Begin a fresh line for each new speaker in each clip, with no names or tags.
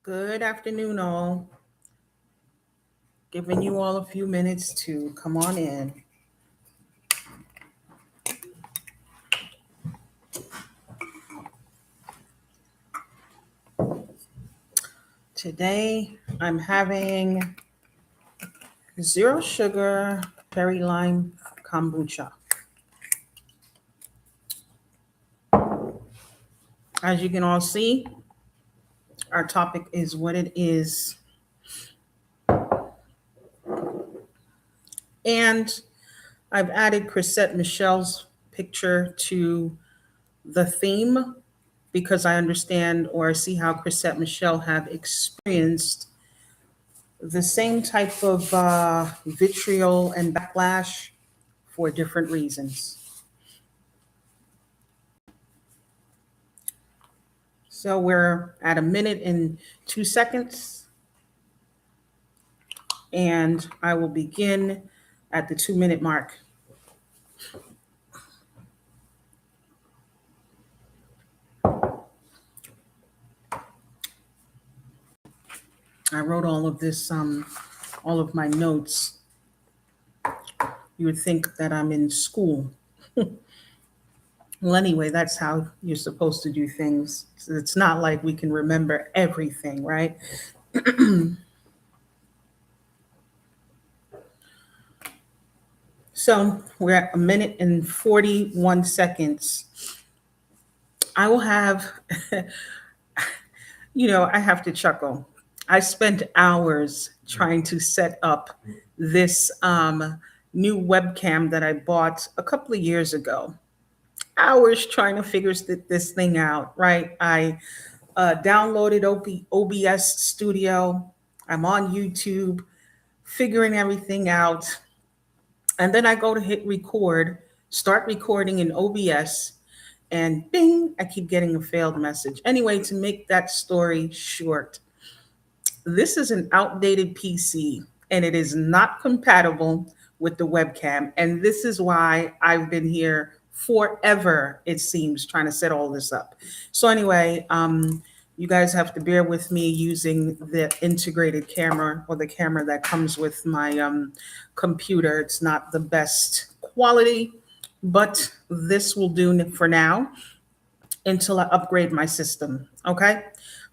Good afternoon, all. Giving you all a few minutes to come on in. Today, I'm having zero sugar cherry lime kombucha. As you can all see, our topic is what it is. And I've added Chrisette Michelle's picture to the theme because I understand or see how Chrisette Michelle have experienced the same type of vitriol and backlash for different reasons. So we're at a minute and 2 seconds, and I will begin at the 2 minute mark. I wrote all of this, all of my notes. You would think that I'm in school. Well, anyway, that's how you're supposed to do things. So it's not like we can remember everything, right? So we're at a minute and 41 seconds. I will have, I have to chuckle. I spent hours trying to set up this new webcam that I bought a couple of years ago. Hours trying to figure this thing out, right? I downloaded OBS Studio. I'm on YouTube, figuring everything out. And then I go to hit record, start recording in OBS, and bing, I keep getting a failed message. Anyway, to make that story short, this is an outdated PC and it is not compatible with the webcam. And this is why I've been here forever, it seems, trying to set all this up. So anyway, you guys have to bear with me using the integrated camera or the camera that comes with my computer. It's not the best quality, but this will do for now until I upgrade my system. Okay.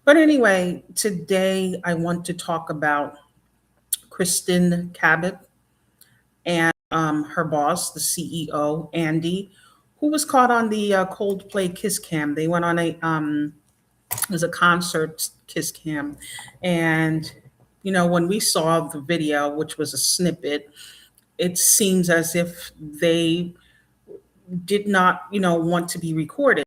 But anyway, today I want to talk about Kristin Cabot and her boss, the CEO, Andy, who was caught on the Coldplay Kiss Cam. They went on it was a concert Kiss Cam. And, when we saw the video, which was a snippet, it seems as if they did not, want to be recorded.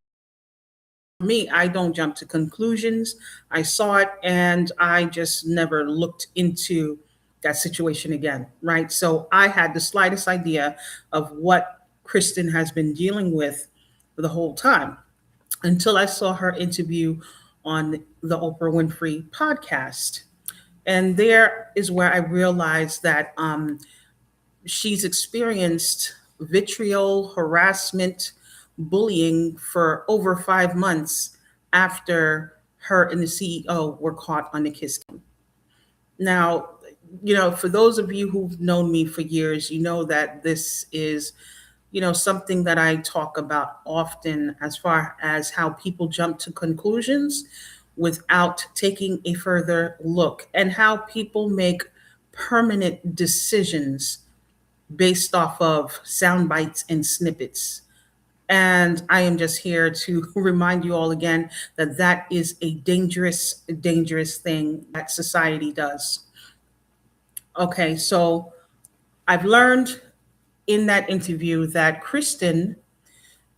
Me, I don't jump to conclusions. I saw it and I just never looked into that situation again, right? So I had the slightest idea of what Kristin has been dealing with the whole time until I saw her interview on the Oprah Winfrey podcast. And there is where I realized that she's experienced vitriol, harassment, bullying for over 5 months after her and the CEO were caught on the kiss cam. Now, for those of you who've known me for years, you know that this is, something that I talk about often as far as how people jump to conclusions without taking a further look and how people make permanent decisions based off of sound bites and snippets. And I am just here to remind you all again that that is a dangerous, dangerous thing that society does. Okay, so I've learned in that interview that Kristin,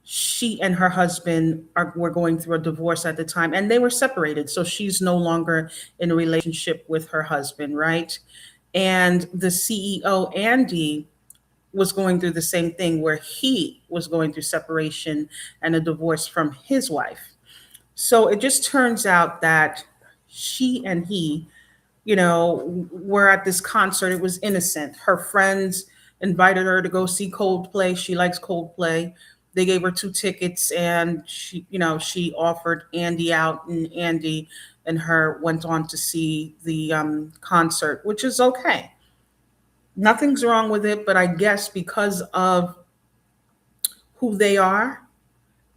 she and her husband were going through a divorce at the time and they were separated. So she's no longer in a relationship with her husband, right? And the CEO, Andy, was going through the same thing where he was going through separation and a divorce from his wife. So it just turns out that she and he, were at this concert. It was innocent. Her friends invited her to go see Coldplay. She likes Coldplay. They gave her two tickets, and she offered Andy out, and Andy and her went on to see the concert, which is okay. Nothing's wrong with it, but I guess because of who they are,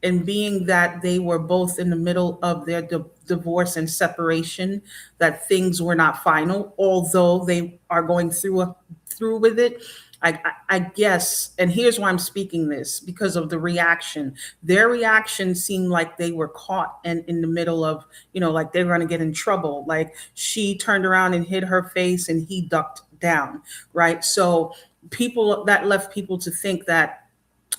and being that they were both in the middle of their divorce and separation, that things were not final, although they are going through with it. I guess, and here's why I'm speaking this, because of the reaction. Their reaction seemed like they were caught and in the middle of, like they were going to get in trouble. Like she turned around and hid her face, and he ducked down, right? So people that left people to think that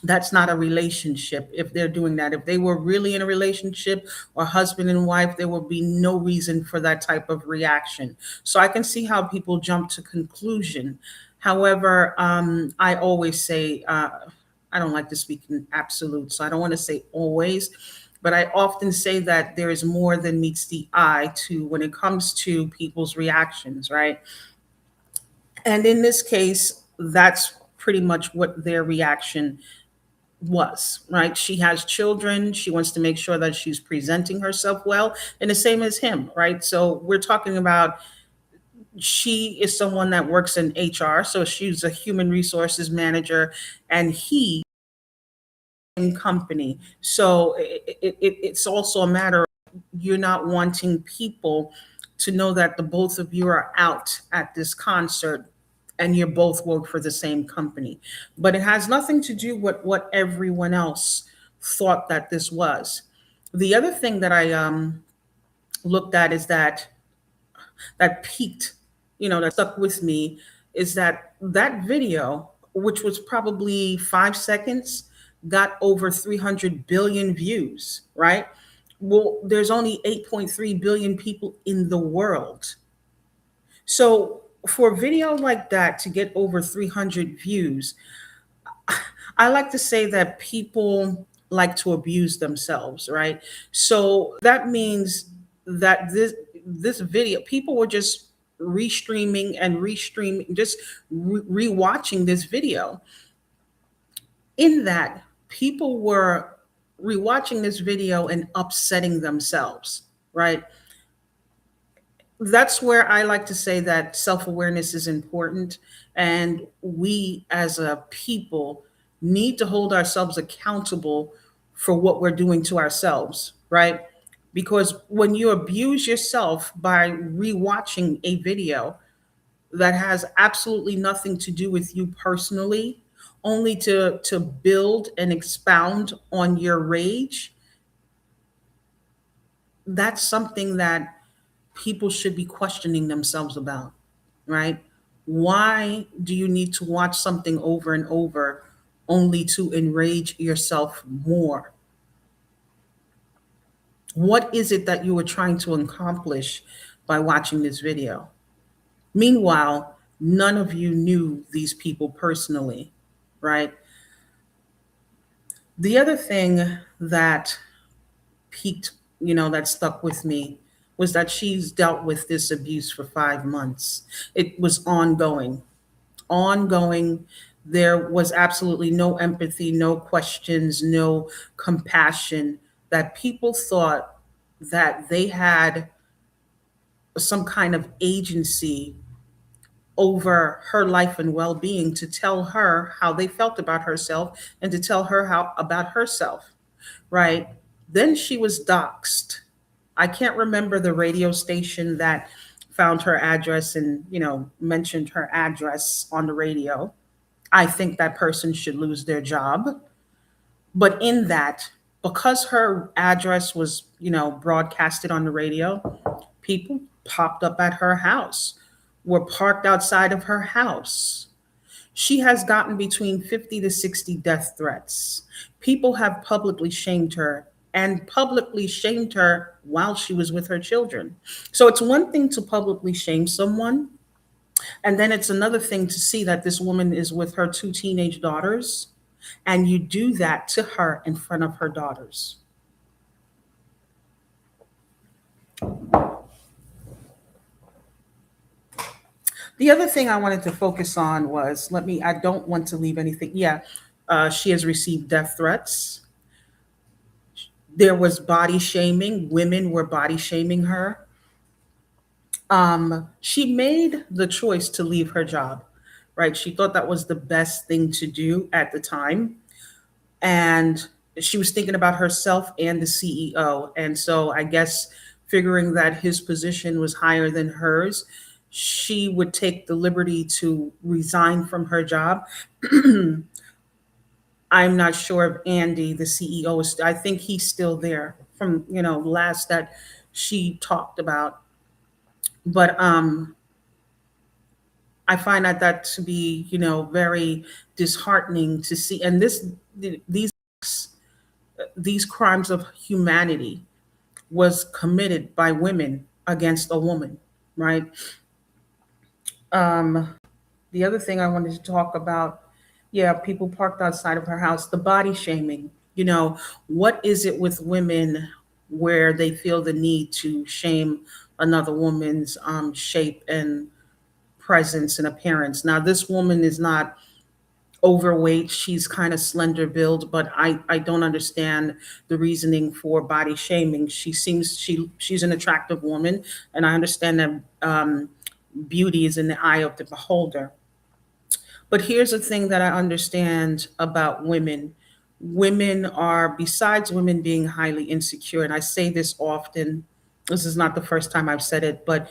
that's not a relationship if they're doing that. If they were really in a relationship or husband and wife, there would be no reason for that type of reaction. So I can see how people jump to conclusion. However, I always say, I don't like to speak in absolute, so I don't want to say always, but I often say that there is more than meets the eye to when it comes to people's reactions, right? And in this case, that's pretty much what their reaction was, right? She has children. She wants to make sure that she's presenting herself well, and the same as him, right? So we're talking about, she is someone that works in HR, so she's a human resources manager, and he in company. So it's also a matter of you're not wanting people to know that the both of you are out at this concert and you both work for the same company. But it has nothing to do with what everyone else thought that this was. The other thing that I looked at is that peaked, that stuck with me, is that video, which was probably 5 seconds, got over 300 billion views, right? Well, there's only 8.3 billion people in the world. So for a video like that to get over 300 views, I like to say that people like to abuse themselves, right? So that means that this video, people were just restreaming and restreaming, just rewatching this video. In that, people were rewatching this video and upsetting themselves, right? That's where I like to say that self awareness is important. And we as a people need to hold ourselves accountable for what we're doing to ourselves, right? Because when you abuse yourself by rewatching a video that has absolutely nothing to do with you personally, only to build and expound on your rage, that's something that people should be questioning themselves about, right? Why do you need to watch something over and over only to enrage yourself more? What is it that you were trying to accomplish by watching this video? Meanwhile, none of you knew these people personally, right? The other thing that peaked, that stuck with me was that she's dealt with this abuse for 5 months. It was ongoing. There was absolutely no empathy, no questions, no compassion, that people thought that they had some kind of agency over her life and well-being, to tell her how they felt about herself and to tell her how about herself, right? Then she was doxxed. I can't remember the radio station that found her address and, mentioned her address on the radio. I think that person should lose their job. But in that, because her address was, broadcasted on the radio, people popped up at her house, were parked outside of her house. She has gotten between 50 to 60 death threats. People have publicly shamed her, and publicly shamed her while she was with her children. So it's one thing to publicly shame someone, and then it's another thing to see that this woman is with her two teenage daughters, and you do that to her in front of her daughters. The other thing I wanted to focus on was, I don't want to leave anything. Yeah. She has received death threats. There was body shaming. Women were body shaming her. She made the choice to leave her job, right? She thought that was the best thing to do at the time. And she was thinking about herself and the CEO. And so I guess figuring that his position was higher than hers, she would take the liberty to resign from her job. I'm not sure if Andy, the CEO, is. I think he's still there from last that she talked about. But I find that to be very disheartening to see. And these crimes of humanity was committed by women against a woman, right? Um, the other thing I wanted to talk about, yeah, people parked outside of her house, the body shaming. What is it with women where they feel the need to shame another woman's shape and presence and appearance? Now, this woman is not overweight. She's kind of slender build, but I don't understand the reasoning for body shaming. She's an attractive woman, and I understand that beauty is in the eye of the beholder. But here's the thing that I understand about women. Women are, besides women being highly insecure, and I say this often, this is not the first time I've said it, but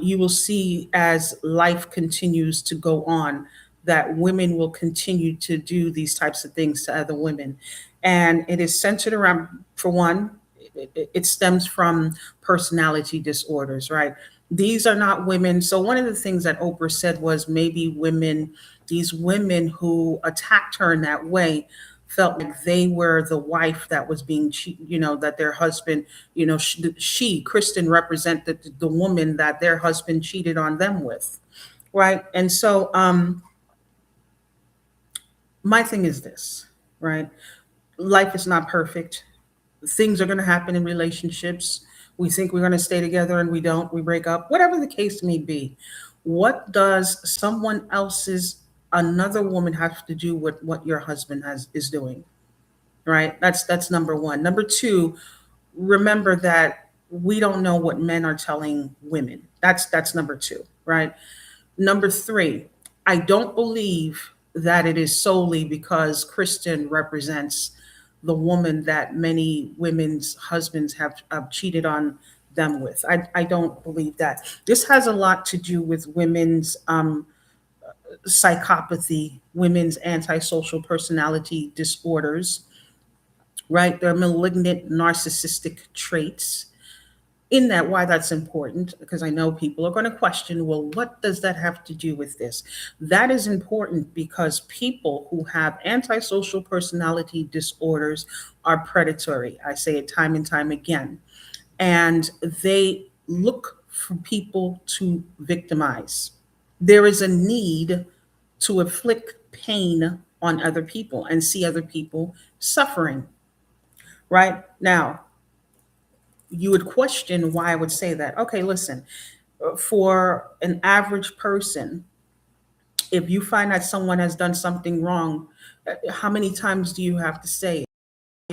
you will see as life continues to go on that women will continue to do these types of things to other women. And it is centered around, for one, it stems from personality disorders, right? These are not women. So, one of the things that Oprah said was maybe women, these women who attacked her in that way, felt like they were the wife that was being cheated, that their husband, Kristin, represented the woman that their husband cheated on them with, right? And so, my thing is this, right? Life is not perfect. Things are going to happen in relationships. We think we're going to stay together and we don't, we break up, whatever the case may be. What does someone else's, another woman, have to do with what your husband is doing? Right? That's number one. Number two, remember that we don't know what men are telling women. That's number two, right? Number three, I don't believe that it is solely because Kristen represents the woman that many women's husbands have cheated on them with. I don't believe that. This has a lot to do with women's psychopathy, women's antisocial personality disorders, right? They're malignant narcissistic traits. In that, why that's important, because I know people are going to question, well, what does that have to do with this? That is important because people who have antisocial personality disorders are predatory. I say it time and time again. And they look for people to victimize. There is a need to inflict pain on other people and see other people suffering, right? Now, you would question why I would say that. Okay, listen, for an average person, if you find that someone has done something wrong, how many times do you have to say it?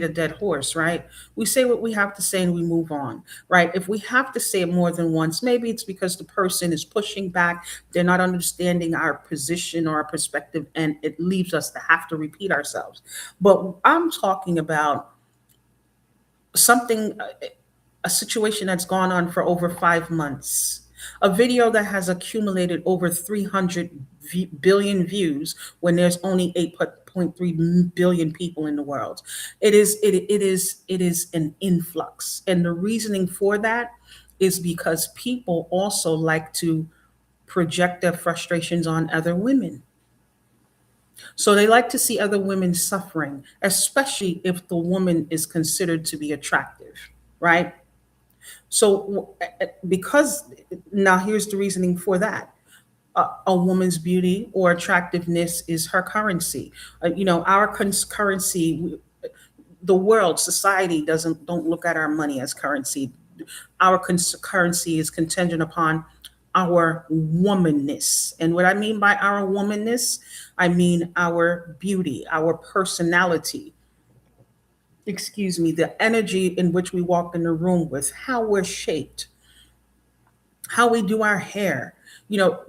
A dead horse, right? We say what we have to say and we move on, right? If we have to say it more than once, maybe it's because the person is pushing back, they're not understanding our position or our perspective, and it leaves us to have to repeat ourselves. But I'm talking about something, a situation that's gone on for over 5 months, a video that has accumulated over 300 billion views when there's only 8.3 billion people in the world. It is an influx, and the reasoning for that is because people also like to project their frustrations on other women. So they like to see other women suffering, especially if the woman is considered to be attractive, right? So, because now here's the reasoning for that. A woman's beauty or attractiveness is her currency. Our currency, the world, society don't look at our money as currency. Our currency is contingent upon our womanness. And what I mean by our womanness, I mean our beauty, our personality, excuse me, the energy in which we walk in the room with, how we're shaped, how we do our hair.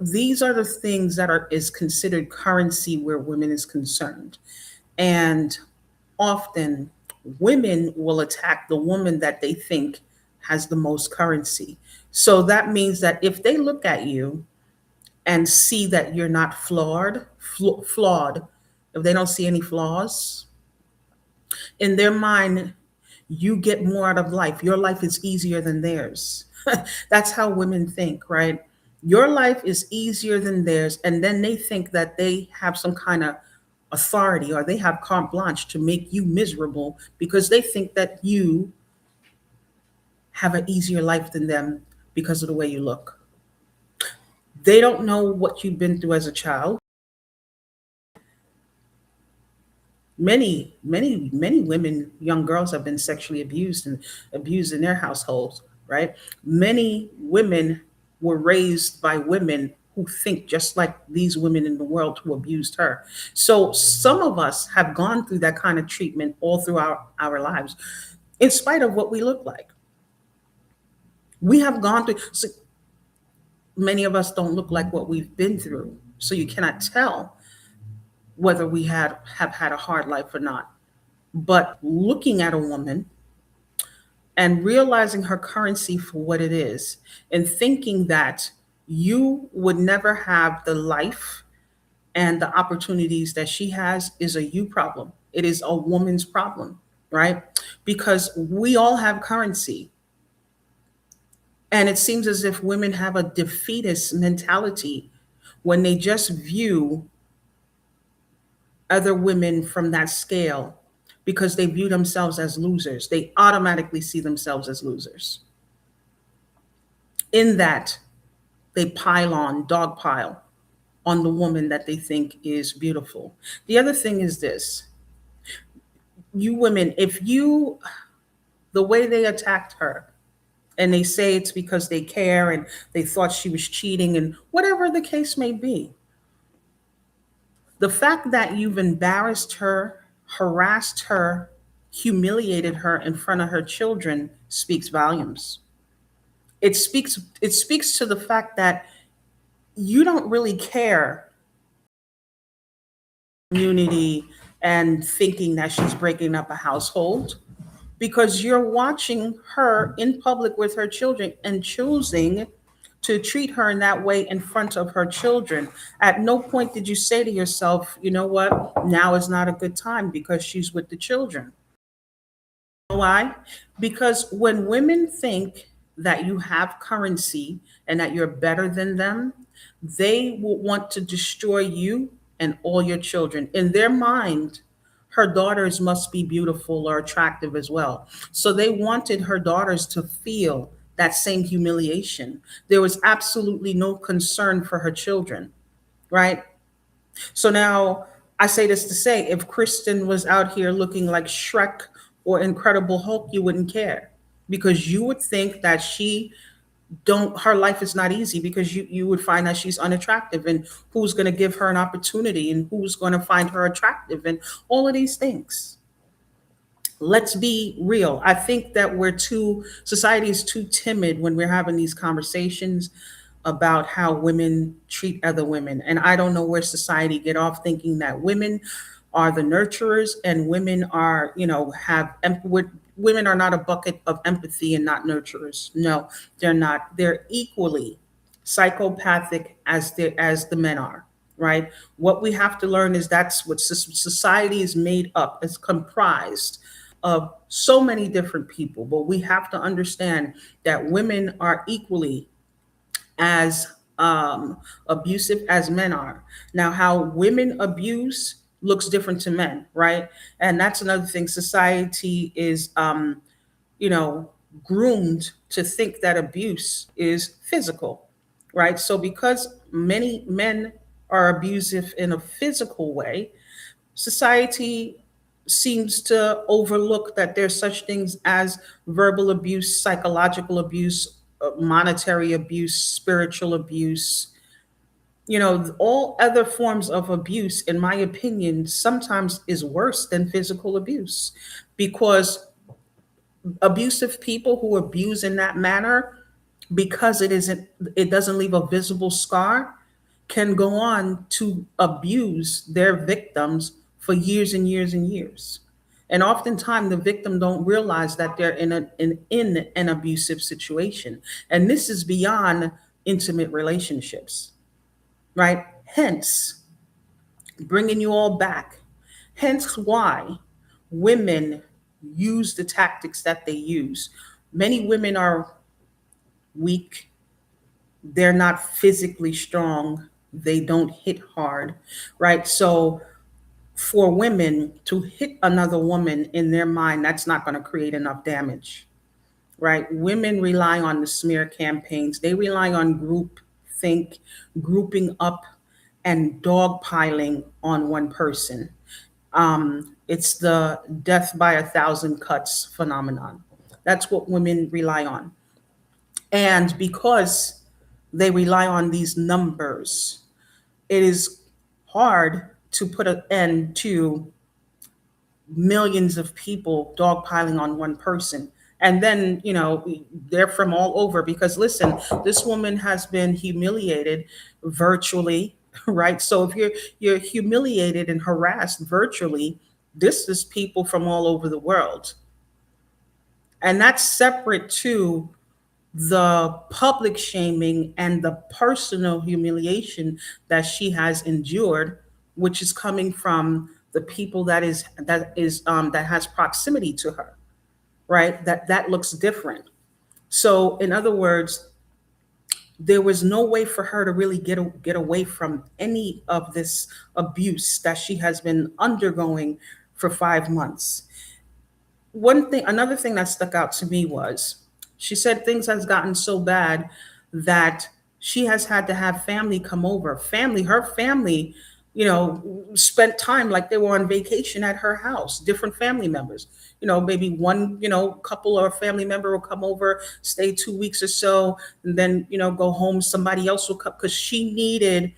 These are the things that are is considered currency where women is concerned. And often women will attack the woman that they think has the most currency. So that means that if they look at you and see that you're not flawed, if they don't see any flaws in their mind, you get more out of life. Your life is easier than theirs. That's how women think, right? Your life is easier than theirs, and then they think that they have some kind of authority or they have carte blanche to make you miserable because they think that you have an easier life than them because of the way you look. They don't know what you've been through as a child. Many women, young girls, have been sexually abused and abused in their households, right? Many women were raised by women who think just like these women in the world who abused her. So some of us have gone through that kind of treatment all throughout our lives, in spite of what we look like. We have gone through, so many of us don't look like what we've been through. So you cannot tell whether we have had a hard life or not. But looking at a woman and realizing her currency for what it is, and thinking that you would never have the life and the opportunities that she has, is a you problem. It is a woman's problem, right? Because we all have currency. And it seems as if women have a defeatist mentality when they just view other women from that scale because they view themselves as losers. They automatically see themselves as losers. In that, they dogpile on the woman that they think is beautiful. The other thing is this: you women, the way they attacked her, and they say it's because they care and they thought she was cheating and whatever the case may be, the fact that you've embarrassed her, harassed her, humiliated her in front of her children speaks volumes. It speaks to the fact that you don't really care community and thinking that she's breaking up a household, because you're watching her in public with her children and choosing to treat her in that way in front of her children. At no point did you say to yourself, you know what, now is not a good time because she's with the children. Why? Because when women think that you have currency and that you're better than them, they will want to destroy you and all your children. In their mind, her daughters must be beautiful or attractive as well. So they wanted her daughters to feel that same humiliation. There was absolutely no concern for her children, right? So now I say this to say, if Kristen was out here looking like Shrek or Incredible Hulk, you wouldn't care, because you would think that she don't her life is not easy, because you would find that she's unattractive, and who's going to give her an opportunity, and who's going to find her attractive, and all of these things. Let's be real. I think that society is too timid when we're having these conversations about how women treat other women. And I don't know where society get off thinking that women are the nurturers and women are, women are not a bucket of empathy and not nurturers. No, they're not. They're equally psychopathic as the men are, right? What we have to learn is that's what society is made up. It's comprised of so many different people, but we have to understand that women are equally as abusive as men are. Now, how women abuse looks different to men, right? And that's another thing. Society is, you know, groomed to think that abuse is physical, right? So because many men are abusive in a physical way, society seems to overlook that there's such things as verbal abuse, psychological abuse, monetary abuse, spiritual abuse, all other forms of abuse, in my opinion, sometimes is worse than physical abuse, because abusive people who abuse in that manner, because it doesn't leave a visible scar, can go on to abuse their victims for years and years and years. And oftentimes the victim don't realize that they're in an abusive situation. And this is beyond intimate relationships, right? Hence, bringing you all back. Hence why women use the tactics that they use. Many women are weak, they're not physically strong, they don't hit hard, right? So for women to hit another woman, in their mind, that's not going to create enough damage, right? Women rely on the smear campaigns, they rely on group think, grouping up, and dogpiling on one person. It's the death by a thousand cuts phenomenon. That's what women rely on. And because they rely on these numbers, it is hard to put an end to millions of people dogpiling on one person. And then, they're from all over, because listen, this woman has been humiliated virtually, right? So if you're humiliated and harassed virtually, this is people from all over the world. And that's separate to the public shaming and the personal humiliation that she has endured, which is coming from the people that has proximity to her, right? That looks different. So, in other words, there was no way for her to really get away from any of this abuse that she has been undergoing for 5 months. Another thing that stuck out to me was, she said things has gotten so bad that she has had to have family come over. Her family, spent time like they were on vacation at her house. Different family members, maybe one, couple or family member will come over, stay 2 weeks or so, and then go home. Somebody else will come, because she needed,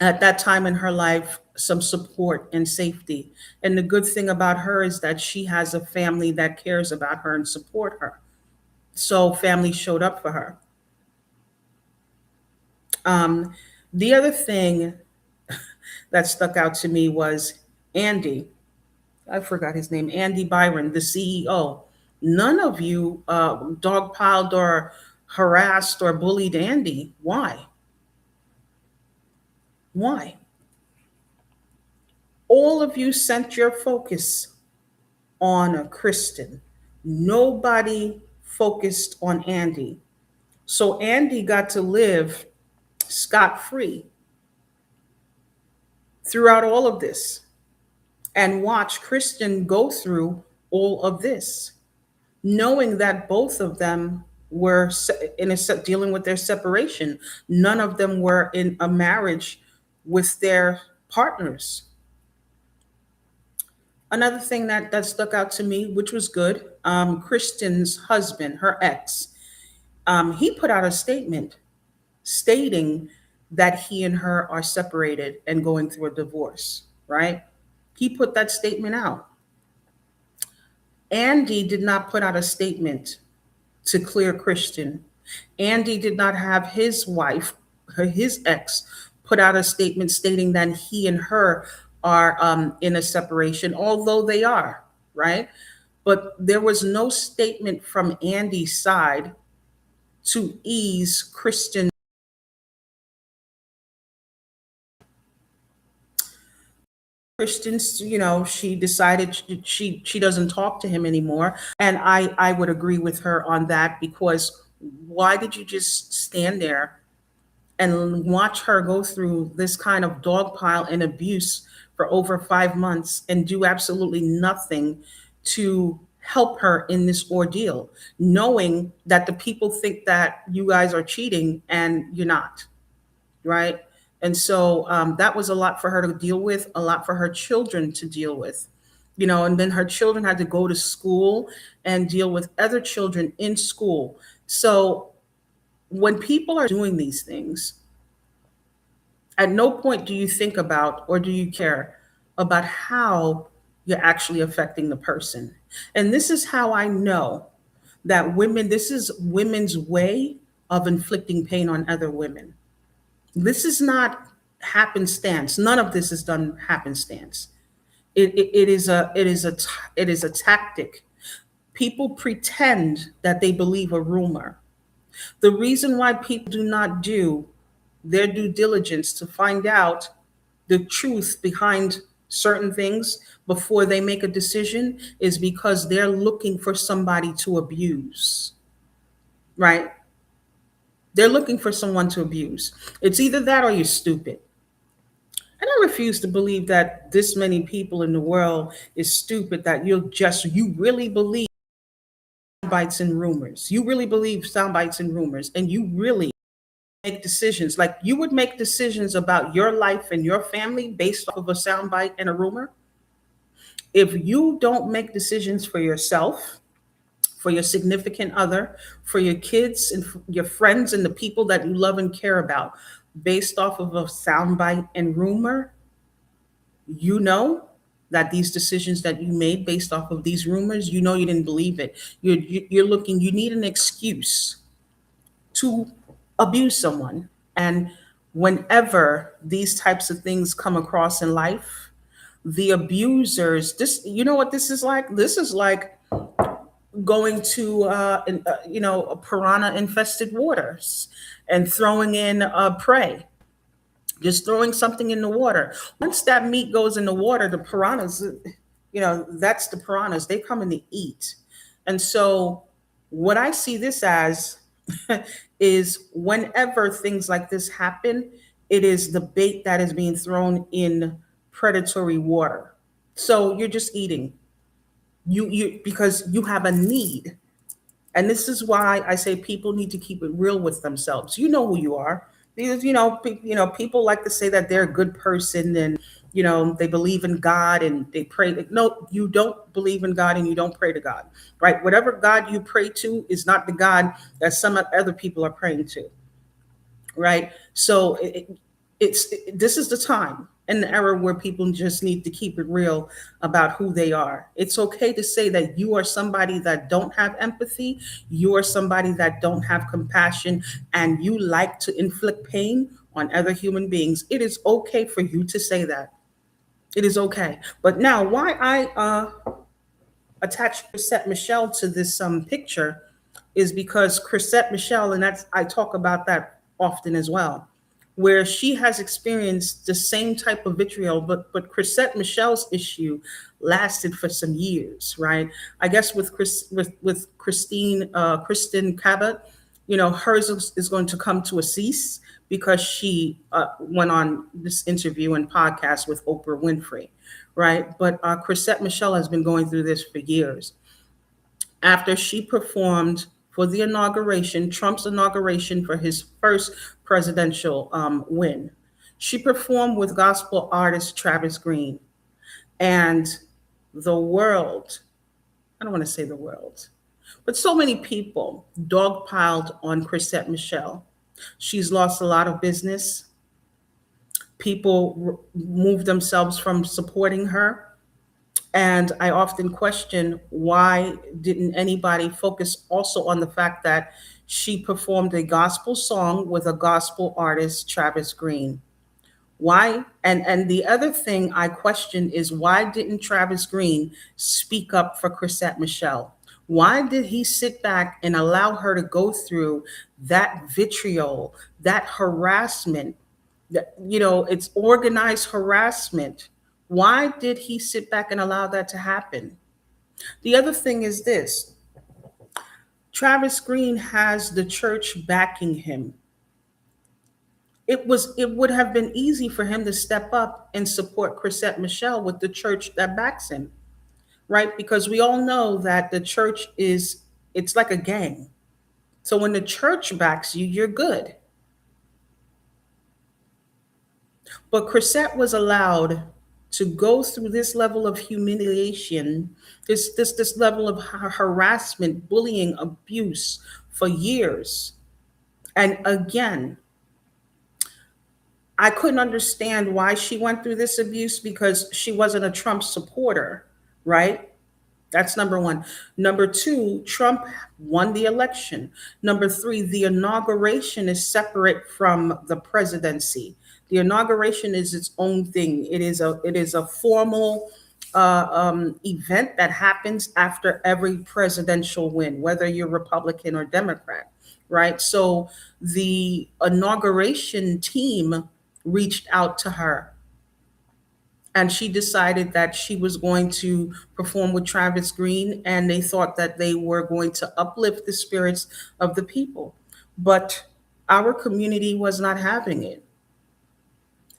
at that time in her life, some support and safety. And the good thing about her is that she has a family that cares about her and support her. So family showed up for her. Um, the other thing that stuck out to me was Andy. I forgot his name. Andy Byron, the CEO. None of you dogpiled or harassed or bullied Andy. Why? Why? All of you sent your focus on Kristin. Nobody focused on Andy. So Andy got to live scot free throughout all of this, and watch Kristin go through all of this, knowing that both of them were dealing with their separation. None of them were in a marriage with their partners. Another thing that stuck out to me, which was good, Kristin's husband, her ex, he put out a statement stating that he and her are separated and going through a divorce, right? He put that statement out. Andy did not put out a statement to clear Kristin. Andy did not have his wife, his ex, put out a statement stating that he and her are in a separation, although they are, right? But there was no statement from Andy's side to ease Kristin's, she decided she doesn't talk to him anymore. And I would agree with her on that, because why did you just stand there and watch her go through this kind of dogpile and abuse for over 5 months and do absolutely nothing to help her in this ordeal, knowing that the people think that you guys are cheating and you're not, right? And so that was a lot for her to deal with, a lot for her children to deal with, and then her children had to go to school and deal with other children in school. So When people are doing these things, at no point do you think about or do you care about how you're actually affecting the person. And this is how I know that women, this is women's way of inflicting pain on other women. This is not happenstance. None of this is done happenstance. It is a tactic. People pretend that they believe a rumor. The reason why people do not do their due diligence to find out the truth behind certain things before they make a decision is because they're looking for somebody to abuse, right? They're looking for someone to abuse. It's either that or you're stupid. And I refuse to believe that this many people in the world is stupid, that you really believe bites and rumors. You really believe sound bites and rumors, and you really make decisions. Like you would make decisions about your life and your family based off of a soundbite and a rumor. If you don't make decisions for yourself, for your significant other, for your kids and for your friends and the people that you love and care about, based off of a soundbite and rumor, you know that these decisions that you made based off of these rumors, you know you didn't believe it. You're looking. You need an excuse to abuse someone. And whenever these types of things come across in life, the abusers, this, you know what this is like? This is like going to, piranha infested waters and throwing in prey, just throwing something in the water. Once that meat goes in the water, the piranhas, that's the piranhas. They come in to eat. And so, what I see this as is whenever things like this happen, it is the bait that is being thrown in predatory water. So you're just eating. You because you have a need. And this is why I say people need to keep it real with themselves. You know who you are. Because people like to say that they're a good person and they believe in God and they pray. No, you don't believe in God and you don't pray to God, right? Whatever God you pray to is not the God that some other people are praying to, right? So this is the time and the era where people just need to keep it real about who they are. It's okay to say that you are somebody that don't have empathy, you are somebody that don't have compassion, and you like to inflict pain on other human beings. It is okay for you to say that. It is okay. But now, why I attached Chrisette Michelle to this picture is because Chrisette Michelle, and that's I talk about that often as well, where she has experienced the same type of vitriol, but Chrisette Michelle's issue lasted for some years, right? I guess with Kristin Cabot, hers is going to come to a cease because she went on this interview and podcast with Oprah Winfrey, right? But Chrisette Michelle has been going through this for years. After she performed for the inauguration, Trump's inauguration for his first presidential win, she performed with gospel artist Travis Green. And the world, I don't want to say the world, but so many people dogpiled on Chrisette Michelle. She's lost a lot of business. People moved themselves from supporting her. And I often question, why didn't anybody focus also on the fact that she performed a gospel song with a gospel artist, Travis Green? Why? And the other thing I question is, why didn't Travis Green speak up for Chrisette Michelle? Why did he sit back and allow her to go through that vitriol, that harassment? That, it's organized harassment. Why did he sit back and allow that to happen? The other thing is this: Travis Green has the church backing him. It would have been easy for him to step up and support Chrisette Michelle with the church that backs him, right? Because we all know that the church it's like a gang. So when the church backs you, you're good. But Chrisette was allowed to go through this level of humiliation, this level of harassment, bullying, abuse for years. And again, I couldn't understand why she went through this abuse because she wasn't a Trump supporter, right? That's number one. Number two, Trump won the election. Number three, the inauguration is separate from the presidency. The inauguration is its own thing. It is a formal event that happens after every presidential win, whether you're Republican or Democrat, right? So the inauguration team reached out to her and she decided that she was going to perform with Travis Green, and they thought that they were going to uplift the spirits of the people. But our community was not having it.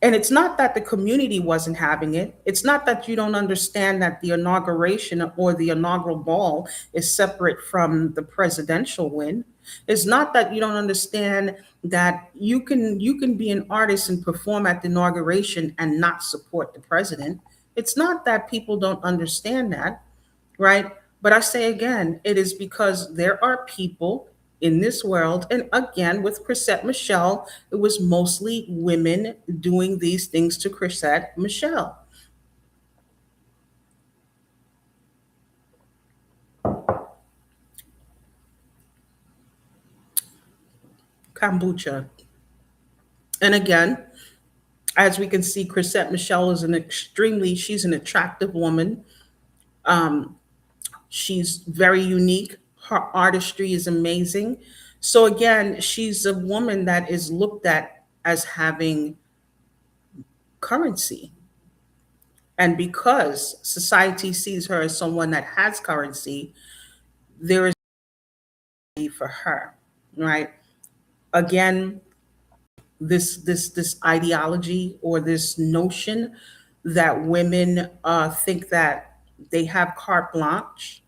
And it's not that the community wasn't having it. It's not that you don't understand that the inauguration or the inaugural ball is separate from the presidential win. It's not that you don't understand that you can be an artist and perform at the inauguration and not support the president. It's not that people don't understand that, right? But I say again, it is because there are people in this world, and again, with Chrisette Michelle, it was mostly women doing these things to Chrisette Michelle. Kombucha. And again, as we can see, Chrisette Michelle is she's an attractive woman. Um, she's very unique. Her artistry is amazing. So again, she's a woman that is looked at as having currency. And because society sees her as someone that has currency, there is a need for her, right? Again, this ideology or this notion that women think that they have carte blanche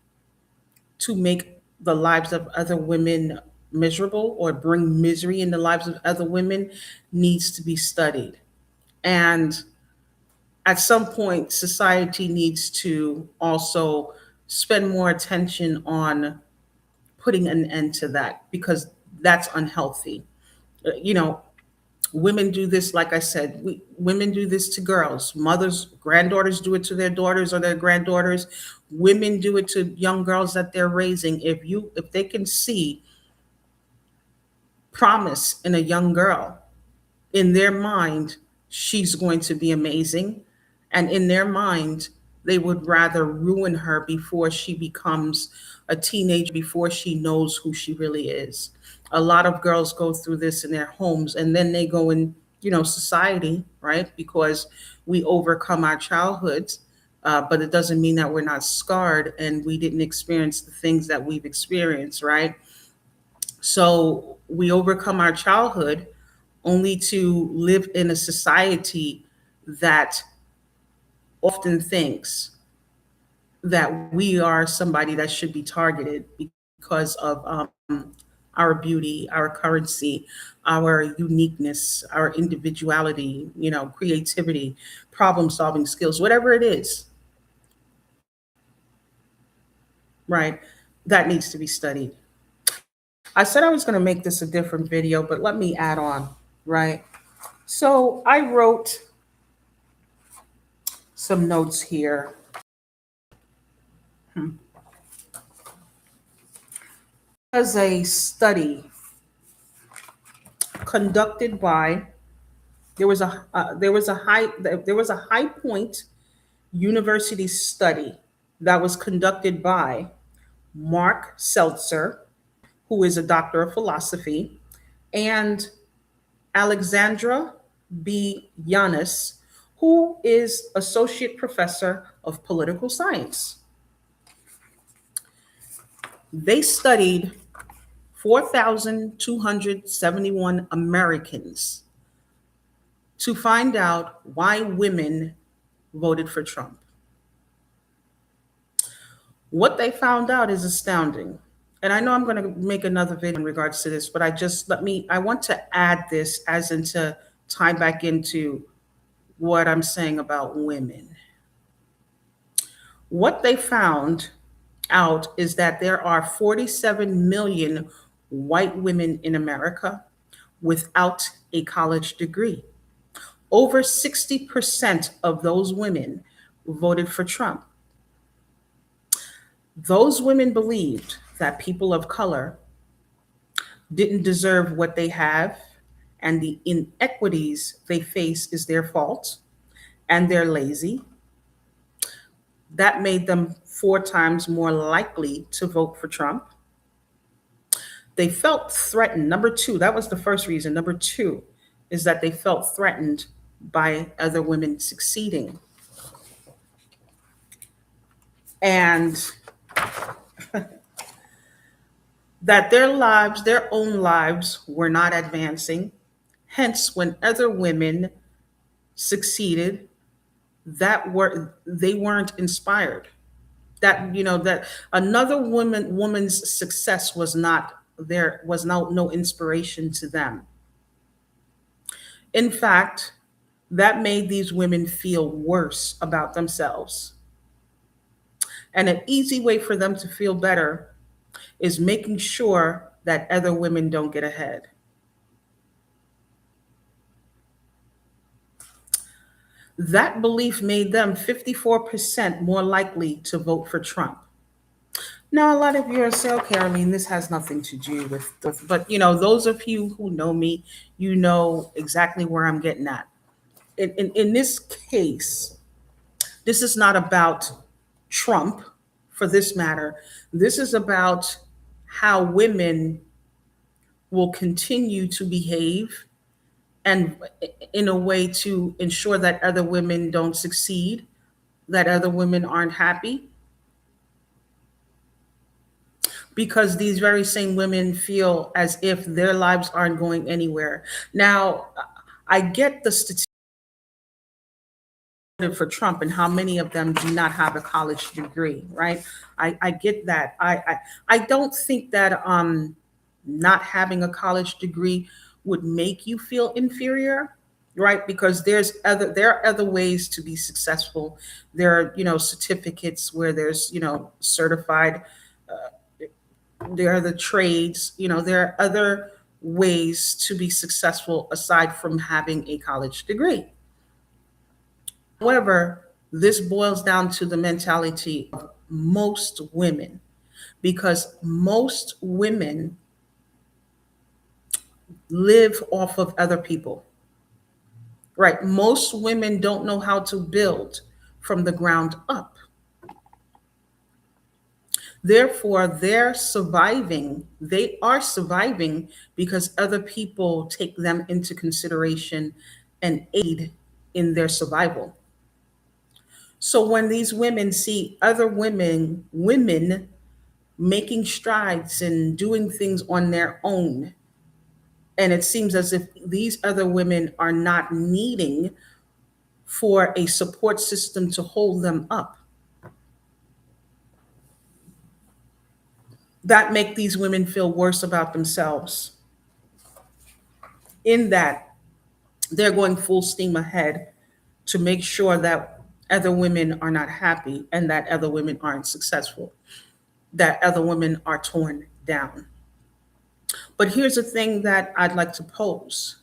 to make the lives of other women miserable or bring misery in the lives of other women needs to be studied. And at some point, society needs to also spend more attention on putting an end to that because that's unhealthy. You know, women do this, like I said, women do this to girls. Mothers, granddaughters do it to their daughters or their granddaughters. Women do it to young girls that they're raising. If they can see promise in a young girl, in their mind, she's going to be amazing. And in their mind, they would rather ruin her before she becomes a teenager, before she knows who she really is. A lot of girls go through this in their homes and then they go in, society, right? Because we overcome our childhoods. But it doesn't mean that we're not scarred and we didn't experience the things that we've experienced, right? So we overcome our childhood only to live in a society that often thinks that we are somebody that should be targeted because of our beauty, our currency, our uniqueness, our individuality, creativity, problem solving skills, whatever it is, right? That needs to be studied. I said I was going to make this a different video, but let me add on, right? So I wrote some notes here. Hmm. As a study conducted by there was a High Point University study that was conducted by Mark Seltzer, who is a doctor of philosophy, and Alexandra B. Yanis, who is associate professor of political science. They studied 4,271 Americans to find out why women voted for Trump. What they found out is astounding. And I know I'm going to make another video in regards to this, but I want to add this as into tie back into what I'm saying about women. What they found out is that there are 47 million white women in America. without a college degree. Over 60% of those women voted for Trump. Those women believed that people of color didn't deserve what they have, and the inequities they face is their fault, and they're lazy. That made them four times more likely to vote for Trump. They felt threatened. Number two, that was the first reason. Number two is that they felt threatened by other women succeeding. And that their lives, their own lives, were not advancing. Hence, when other women succeeded, that were they weren't inspired. That that another woman's success was not there was no inspiration to them. In fact, that made these women feel worse about themselves. And an easy way for them to feel better is making sure that other women don't get ahead. That belief made them 54% more likely to vote for Trump. Now, a lot of you are saying, okay, Arlene, this has nothing to do with but those of you who know me, you know exactly where I'm getting at. In this case, this is not about Trump for this matter. This is about how women will continue to behave and in a way to ensure that other women don't succeed, that other women aren't happy, because these very same women feel as if their lives aren't going anywhere. Now, I get the statistics for Trump and how many of them do not have a college degree, right? I get that. I don't think that not having a college degree would make you feel inferior, right? Because there are other ways to be successful. There are certificates where there's certified. There are the trades. There are other ways to be successful aside from having a college degree. However, this boils down to the mentality of most women, because most women live off of other people, right? Most women don't know how to build from the ground up. Therefore, they are surviving because other people take them into consideration and aid in their survival. So when these women see other women making strides and doing things on their own, and it seems as if these other women are not needing for a support system to hold them up, that make these women feel worse about themselves, in that they're going full steam ahead to make sure that other women are not happy and that other women aren't successful, that other women are torn down. But here's the thing that I'd like to pose.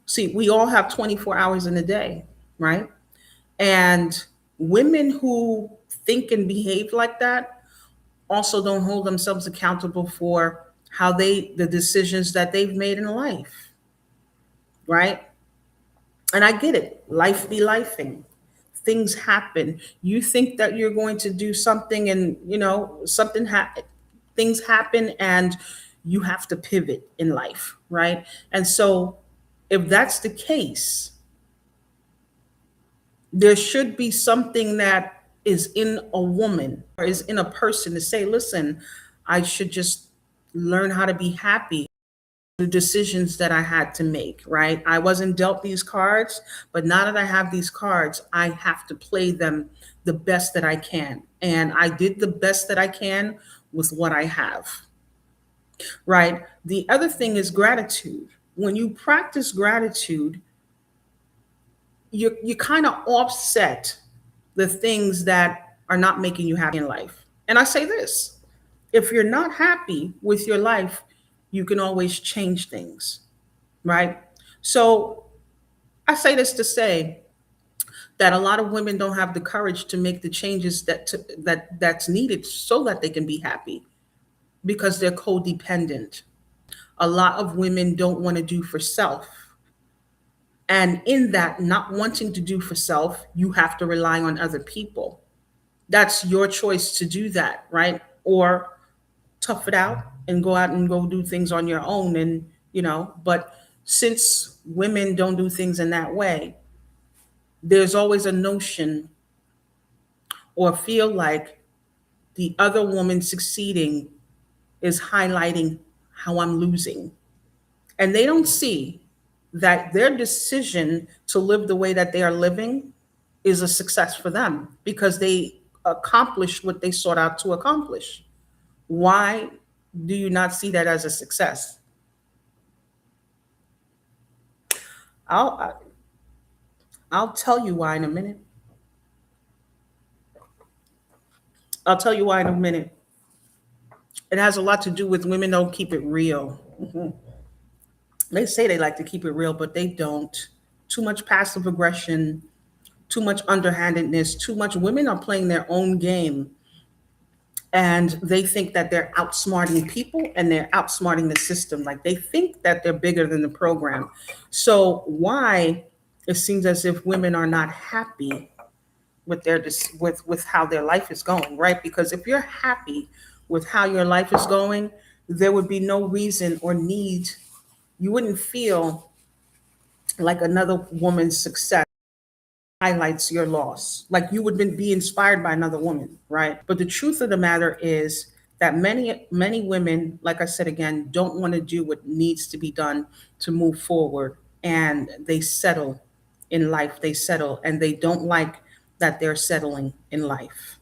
See, we all have 24 hours in a day, right? And women who think and behave like that also don't hold themselves accountable for the decisions that they've made in life, right? And I get it. Life be lifing. Things happen. You think that you're going to do something, and things happen, and you have to pivot in life, right? And so, if that's the case, there should be something that is in a woman or is in a person to say, listen, I should just learn how to be happy. The decisions that I had to make, right? I wasn't dealt these cards, but now that I have these cards, I have to play them the best that I can. And I did the best that I can with what I have, right? The other thing is gratitude. When you practice gratitude, you kind of offset the things that are not making you happy in life. And I say this, if you're not happy with your life, you can always change things. right? So I say this to say that a lot of women don't have the courage to make the changes that's needed so that they can be happy because they're codependent. A lot of women don't want to do for self. And in that, not wanting to do for self, you have to rely on other people. That's your choice to do that, right? Or tough it out and go out and go do things on your own. And, but since women don't do things in that way, there's always a notion or feel like the other woman succeeding is highlighting how I'm losing. And they don't see that their decision to live the way that they are living is a success for them because they accomplished what they sought out to accomplish. Why do you not see that as a success? I'll I'll tell you why in a minute. I'll tell you why in a minute. It has a lot to do with women don't keep it real. Mhm. They say they like to keep it real, but they don't. Too much passive aggression, too much underhandedness, too much women are playing their own game and they think that they're outsmarting people and they're outsmarting the system. Like they think that they're bigger than the program. So why it seems as if women are not happy with with how their life is going, right? Because if you're happy with how your life is going, there would be no reason or need. You wouldn't feel like another woman's success highlights your loss. Like you would be inspired by another woman, right? But the truth of the matter is that many women, like I said again, don't want to do what needs to be done to move forward, and they settle in life. They settle, and they don't like that they're settling in life.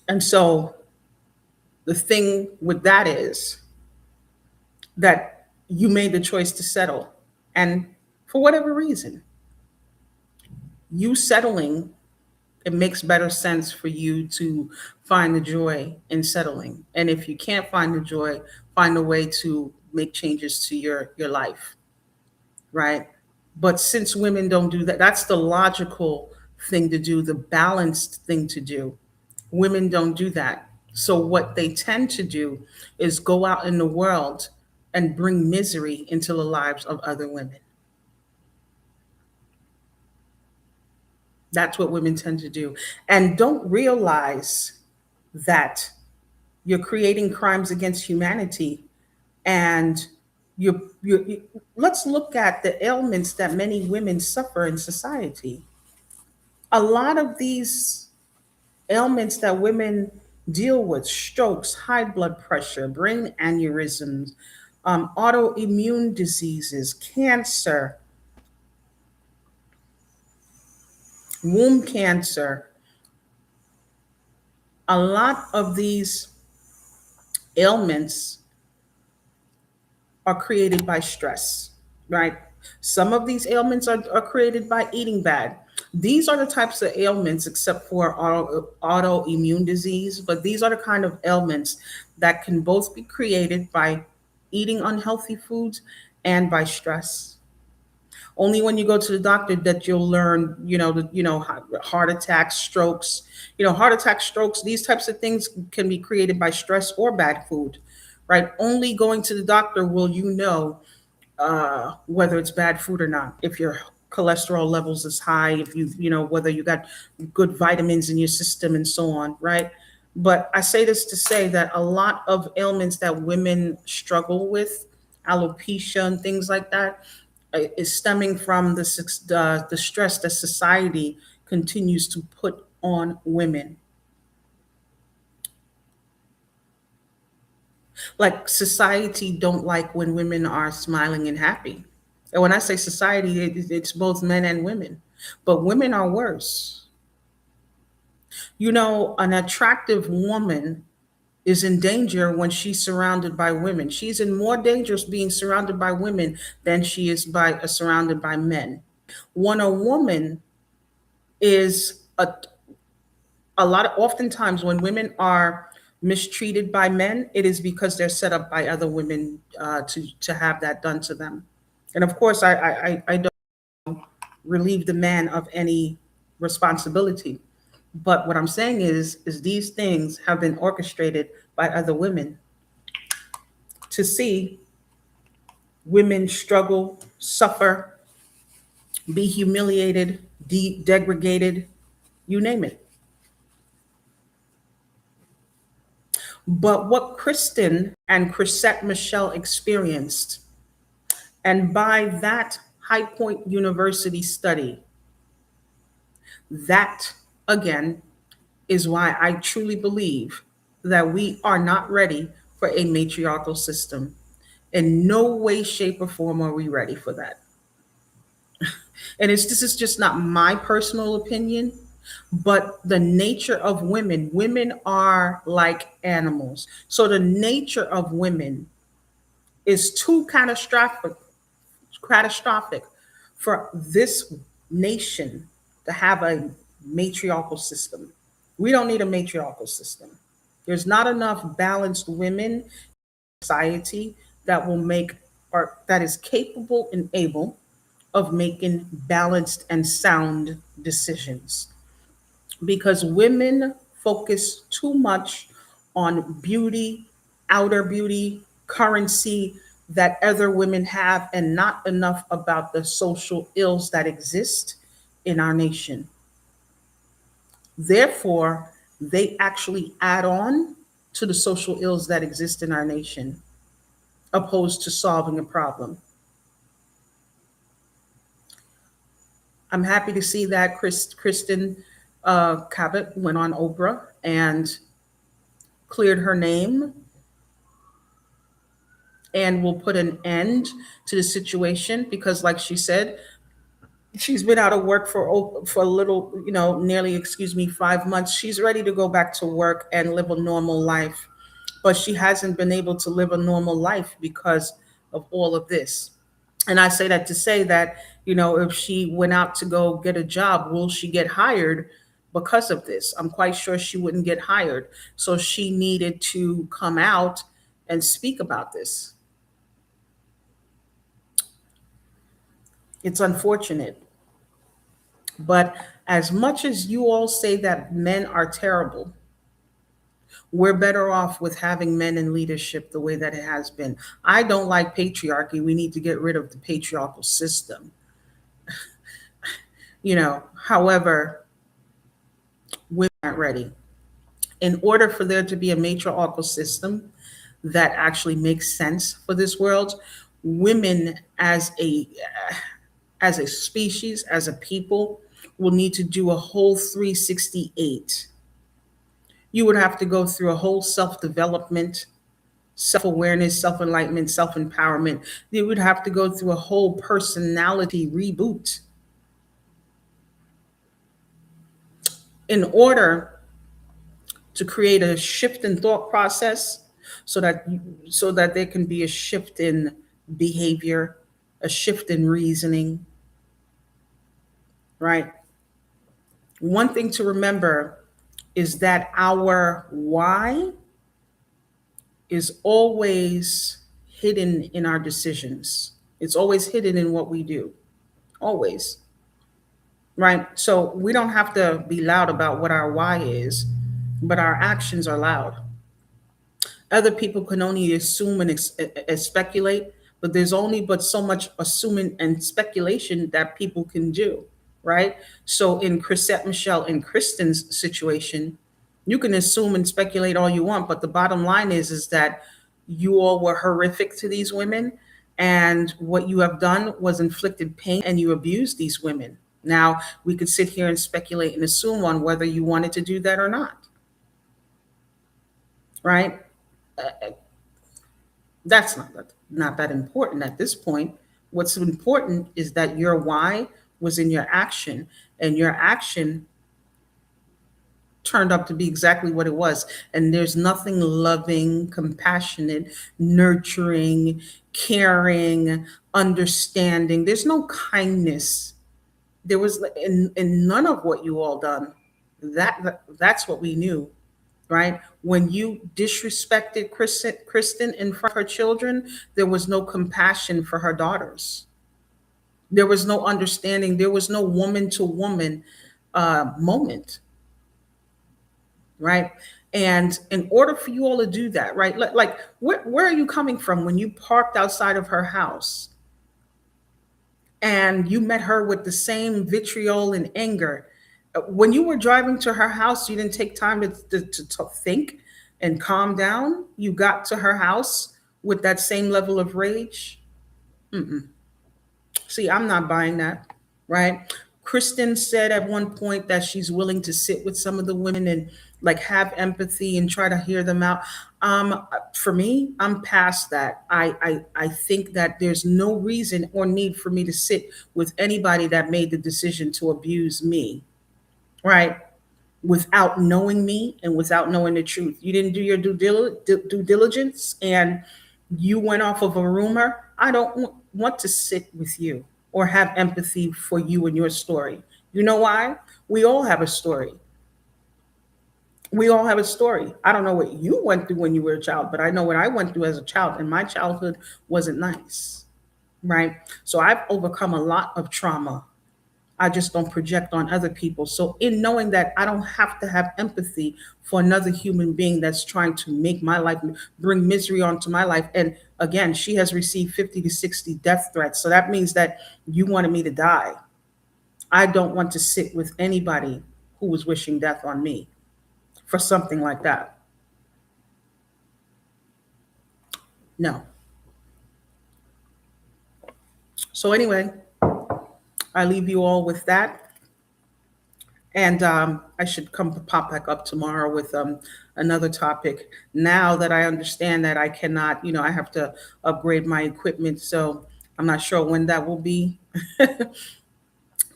And so the thing with that is that you made the choice to settle, and for whatever reason, you settling, it makes better sense for you to find the joy in settling. And if you can't find the joy, find a way to make changes to your life, right? But since women don't do that, that's the logical thing to do, the balanced thing to do. Women don't do that. So what they tend to do is go out in the world and bring misery into the lives of other women. That's what women tend to do. And don't realize that you're creating crimes against humanity, and let's look at the ailments that many women suffer in society. A lot of these ailments that women deal with, strokes, high blood pressure, brain aneurysms, autoimmune diseases, cancer, womb cancer, a lot of these ailments are created by stress, right? Some of these ailments are created by eating bad. These are the types of ailments, except for autoimmune disease, but these are the kind of ailments that can both be created by eating unhealthy foods and by stress. Only when you go to the doctor that you'll learn, heart attacks, strokes, heart attacks, strokes, these types of things can be created by stress or bad food, right? Only going to the doctor will you know whether it's bad food or not. If your cholesterol levels is high, if whether you got good vitamins in your system and so on, right? But I say this to say that a lot of ailments that women struggle with, alopecia and things like that, is stemming from the stress that society continues to put on women. Like society don't like when women are smiling and happy. And when I say society, it's both men and women. But women are worse. An attractive woman is in danger when she's surrounded by women. She's in more dangerous being surrounded by women than she is surrounded by men. When a woman is a lot of oftentimes when women are mistreated by men, it is because they're set up by other women to have that done to them. And of course, I don't relieve the man of any responsibility. But what I'm saying is these things have been orchestrated by other women to see women struggle, suffer, be humiliated, degraded, you name it. But what Kristen and Chrisette Michelle experienced, and by that High Point University study, that again is why I truly believe that we are not ready for a matriarchal system. In no way, shape, or form are we ready for that. And this is just not my personal opinion, but the nature of women. Women are like animals. So the nature of women is too catastrophic for this nation to have a matriarchal system. We don't need a matriarchal system. There's not enough balanced women in society that will make or that is capable and able of making balanced and sound decisions, because women focus too much on beauty, outer beauty, currency that other women have, and not enough about the social ills that exist in our nation. Therefore, they actually add on to the social ills that exist in our nation, opposed to solving a problem. I'm happy to see that Kristin Cabot went on Oprah and cleared her name and will put an end to the situation because, like she said, she's been out of work for a little, nearly, excuse me, 5 months. She's ready to go back to work and live a normal life, but she hasn't been able to live a normal life because of all of this. And I say that to say that, if she went out to go get a job, will she get hired because of this? I'm quite sure she wouldn't get hired. So she needed to come out and speak about this. It's unfortunate. But as much as you all say that men are terrible, we're better off with having men in leadership the way that it has been. I don't like patriarchy. We need to get rid of the patriarchal system. However, we're not ready. In order for there to be a matriarchal system that actually makes sense for this world, women as a species, as a people, will need to do a whole 368. You would have to go through a whole self-development, self-awareness, self-enlightenment, self-empowerment. You would have to go through a whole personality reboot in order to create a shift in thought process, so that there can be a shift in behavior, a shift in reasoning, right? One thing to remember is that our why is always hidden in our decisions. It's always hidden in what we do. Always. Right? So we don't have to be loud about what our why is, but our actions are loud. Other people can only assume and speculate, but there's only but so much assuming and speculation that people can do, right? So in Chrisette Michelle and Kristen's situation, you can assume and speculate all you want, but the bottom line is that you all were horrific to these women, and what you have done was inflicted pain and you abused these women. Now we could sit here and speculate and assume on whether you wanted to do that or not, right? That's not that important at this point. What's important is that your why was in your action, and your action turned up to be exactly what it was. And there's nothing loving, compassionate, nurturing, caring, understanding. There's no kindness. There was in none of what you all done. That's what we knew. right? When you disrespected Kristen in front of her children, there was no compassion for her daughters. There was no understanding. There was no woman to woman moment, right? And in order for you all to do that, right? Like where are you coming from when you parked outside of her house and you met her with the same vitriol and anger? When you were driving to her house, you didn't take time to think and calm down. You got to her house with that same level of rage. Mm-mm. See, I'm not buying that, right? Kristen said at one point that she's willing to sit with some of the women and like have empathy and try to hear them out. For me, I'm past that. I think that there's no reason or need for me to sit with anybody that made the decision to abuse me, right? Without knowing me and without knowing the truth. You didn't do your due diligence and you went off of a rumor. I don't want to sit with you or have empathy for you and your story. You know why? We all have a story. We all have a story. I don't know what you went through when you were a child, but I know what I went through as a child, and my childhood wasn't nice, right? So I've overcome a lot of trauma. I just don't project on other people. So, in knowing that I don't have to have empathy for another human being that's trying to make my life, bring misery onto my life. And again, she has received 50 to 60 death threats. So that means that you wanted me to die. I don't want to sit with anybody who was wishing death on me for something like that. No. So, anyway, I leave you all with that. And I should come pop back up tomorrow with another topic. Now that I understand that I cannot, I have to upgrade my equipment. So I'm not sure when that will be.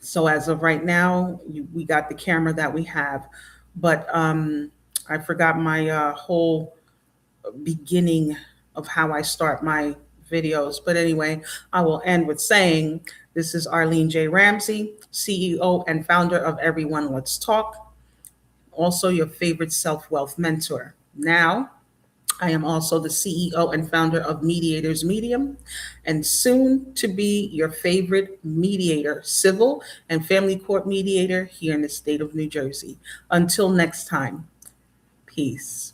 So as of right now, we got the camera that we have. But I forgot my whole beginning of how I start my videos. But anyway, I will end with saying this is Arlene J. Ramsey, CEO and founder of Everyone Let's Talk, also your favorite self wealth mentor. Now, I am also the CEO and founder of Mediators Medium, and soon to be your favorite mediator, civil and family court mediator here in the state of New Jersey. Until next time, peace.